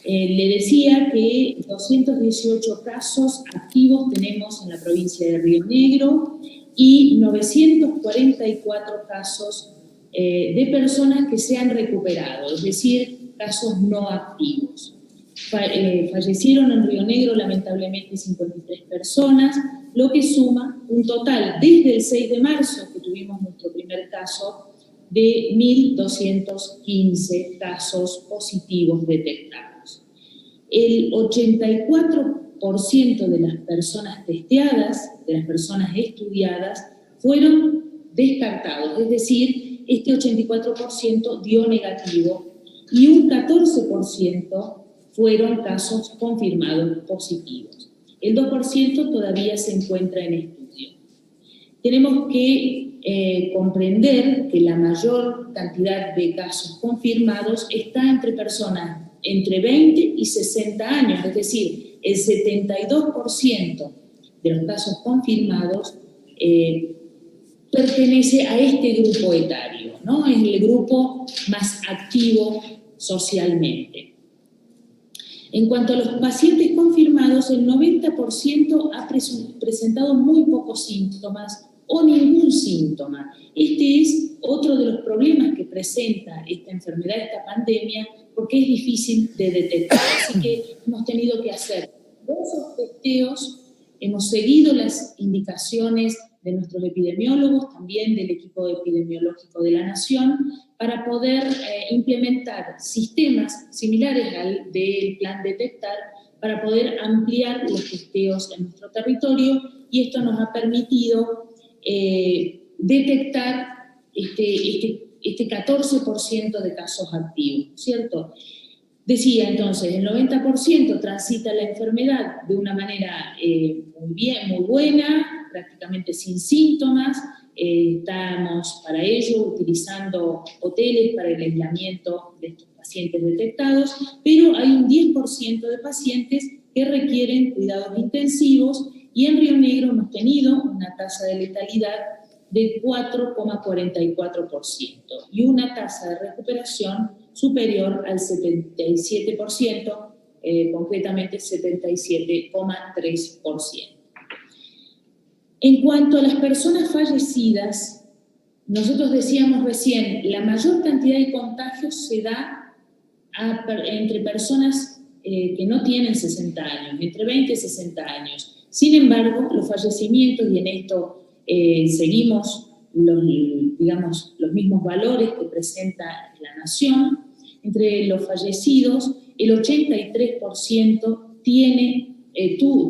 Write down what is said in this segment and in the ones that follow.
Le decía que 218 casos activos tenemos en la provincia de Río Negro y 944 casos de personas que se han recuperado, es decir, casos no activos. Fallecieron en Río Negro lamentablemente 53 personas, lo que suma un total desde el 6 de marzo, que tuvimos nuestro primer caso, de 1.215 casos positivos detectados. El 84% de las personas testeadas, de las personas estudiadas, fueron descartados, es decir, este 84% dio negativo y un 14% fueron casos confirmados positivos. El 2% todavía se encuentra en estudio. Tenemos que comprender que la mayor cantidad de casos confirmados está entre personas entre 20 y 60 años, es decir, el 72% de los casos confirmados pertenece a este grupo etario, ¿no? Es el grupo más activo socialmente. En cuanto a los pacientes confirmados, el 90% ha presentado muy pocos síntomas o ningún síntoma. Este es otro de los problemas que presenta esta enfermedad, esta pandemia, porque es difícil de detectar. Así que hemos tenido que hacer diversos testeos, hemos seguido las indicaciones de nuestros epidemiólogos, también del equipo epidemiológico de la Nación, para poder implementar sistemas similares al del Plan Detectar, para poder ampliar los testeos en nuestro territorio, y esto nos ha permitido detectar este 14% de casos activos, ¿cierto? Decía entonces, el 90% transita la enfermedad de una manera muy bien, muy buena, prácticamente sin síntomas. Estamos para ello utilizando hoteles para el aislamiento de estos pacientes detectados, pero hay un 10% de pacientes que requieren cuidados intensivos y en Río Negro hemos tenido una tasa de letalidad de 4,44% y una tasa de recuperación superior al 77%, concretamente 77,3%. En cuanto a las personas fallecidas, nosotros decíamos recién, la mayor cantidad de contagios se da entre personas que no tienen 60 años, entre 20 y 60 años. Sin embargo, los fallecimientos, y en esto seguimos los mismos valores que presenta la Nación, entre los fallecidos, el 83%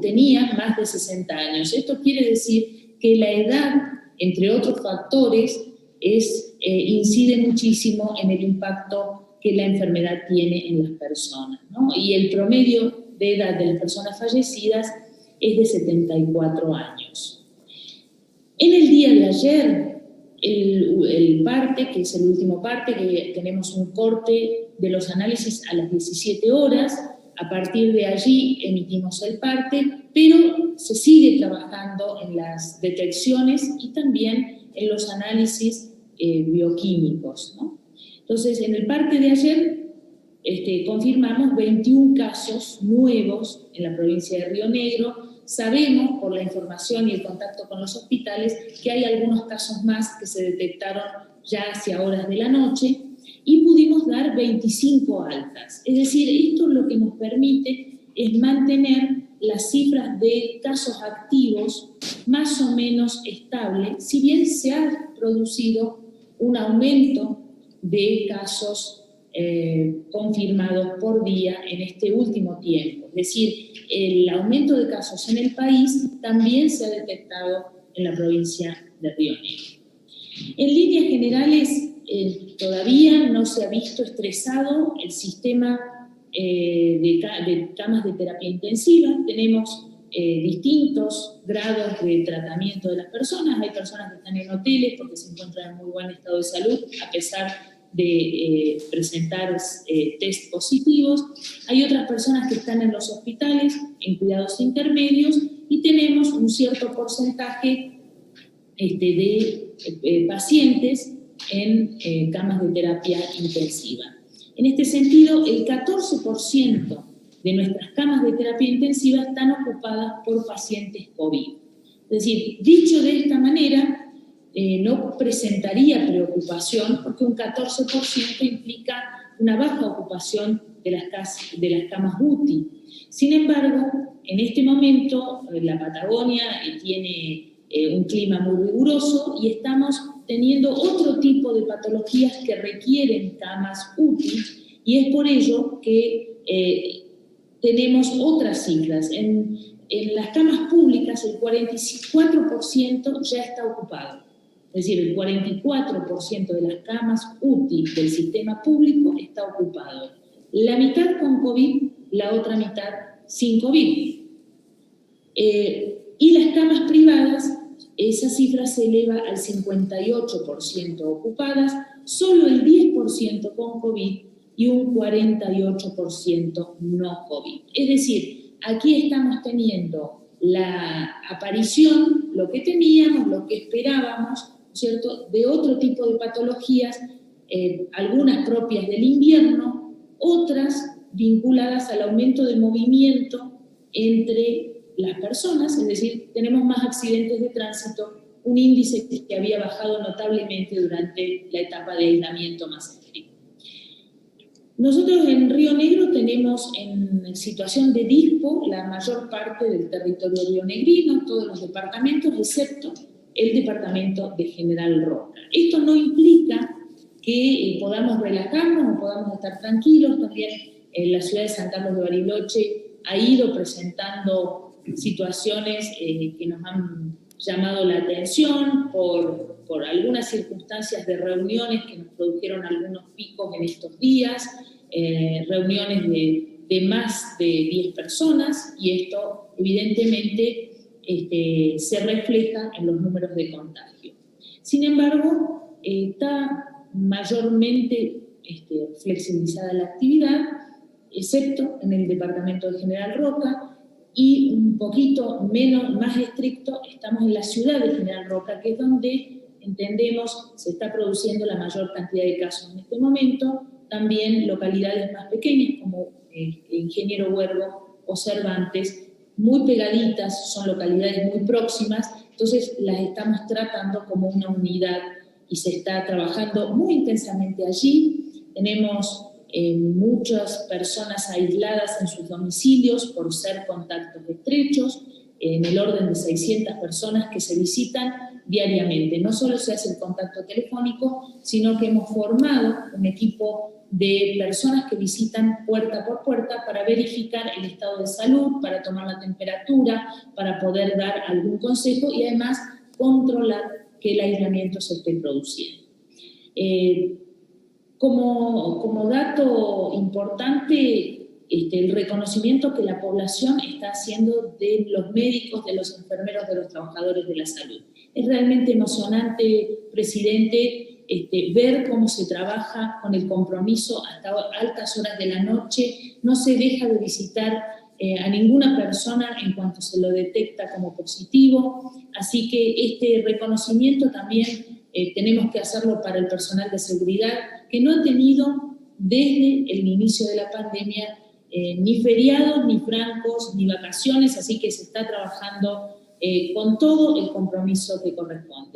tenía más de 60 años. Esto quiere decir que la edad, entre otros factores, incide muchísimo en el impacto que la enfermedad tiene en las personas, ¿no? Y el promedio de edad de las personas fallecidas es de 74 años. En el día de ayer, el parte, que es el último parte, que tenemos un corte de los análisis a las 17 horas, a partir de allí emitimos el parte, pero se sigue trabajando en las detecciones y también en los análisis bioquímicos, ¿no? Entonces, en el parte de ayer confirmamos 21 casos nuevos en la provincia de Río Negro. Sabemos, por la información y el contacto con los hospitales, que hay algunos casos más que se detectaron ya hacia horas de la noche y pudimos dar 25 altas. Es decir, esto lo que nos permite es mantener las cifras de casos activos más o menos estables, si bien se ha producido un aumento de casos confirmados por día en este último tiempo. Es decir, el aumento de casos en el país también se ha detectado en la provincia de Río Negro. En líneas generales, todavía no se ha visto estresado el sistema de camas de terapia intensiva. Tenemos distintos grados de tratamiento de las personas. Hay personas que están en hoteles porque se encuentran en muy buen estado de salud, a pesar de presentar test positivos. Hay otras personas que están en los hospitales, en cuidados intermedios, y tenemos un cierto porcentaje de pacientes en camas de terapia intensiva. En este sentido, el 14% de nuestras camas de terapia intensiva están ocupadas por pacientes COVID. Es decir, dicho de esta manera, no presentaría preocupación porque un 14% implica una baja ocupación de las camas UTI. Sin embargo, en este momento la Patagonia tiene un clima muy riguroso y estamos teniendo otro tipo de patologías que requieren camas UTI y es por ello que tenemos otras cifras. En las camas públicas el 44% ya está ocupado. Es decir, el 44% de las camas UTI del sistema público está ocupado. La mitad con COVID, la otra mitad sin COVID. Y las camas privadas, esa cifra se eleva al 58% ocupadas, solo el 10% con COVID y un 48% no COVID. Es decir, aquí estamos teniendo la aparición, lo que teníamos, lo que esperábamos, ¿cierto?, de otro tipo de patologías, algunas propias del invierno, otras vinculadas al aumento de movimiento entre las personas, es decir, tenemos más accidentes de tránsito, un índice que había bajado notablemente durante la etapa de aislamiento más estricto. Nosotros en Río Negro tenemos en situación de DISPO la mayor parte del territorio rionegrino, todos los departamentos, excepto el departamento de General Roca. Esto no implica que podamos relajarnos o podamos estar tranquilos. También la ciudad de San Carlos de Bariloche ha ido presentando situaciones que nos han llamado la atención por algunas circunstancias de reuniones que nos produjeron algunos picos en estos días, reuniones de más de 10 personas, y esto evidentemente se refleja en los números de contagio. Sin embargo, está mayormente flexibilizada la actividad, excepto en el departamento de General Roca, y un poquito más estricto estamos en la ciudad de General Roca, que es donde entendemos se está produciendo la mayor cantidad de casos en este momento. También localidades más pequeñas como Ingeniero Huergo o Cervantes, muy pegaditas, son localidades muy próximas, entonces las estamos tratando como una unidad y se está trabajando muy intensamente allí. Tenemos muchas personas aisladas en sus domicilios por ser contactos estrechos, en el orden de 600 personas que se visitan diariamente. No solo se hace el contacto telefónico, sino que hemos formado un equipo de personas que visitan puerta por puerta para verificar el estado de salud, para tomar la temperatura, para poder dar algún consejo y además controlar que el aislamiento se esté produciendo. Como dato importante, el reconocimiento que la población está haciendo de los médicos, de los enfermeros, de los trabajadores de la salud. Es realmente emocionante, presidente, ver cómo se trabaja con el compromiso hasta altas horas de la noche. No se deja de visitar a ninguna persona en cuanto se lo detecta como positivo. Así que este reconocimiento también tenemos que hacerlo para el personal de seguridad, que no ha tenido desde el inicio de la pandemia ni feriados, ni francos, ni vacaciones, así que se está trabajando con todo el compromiso que corresponde.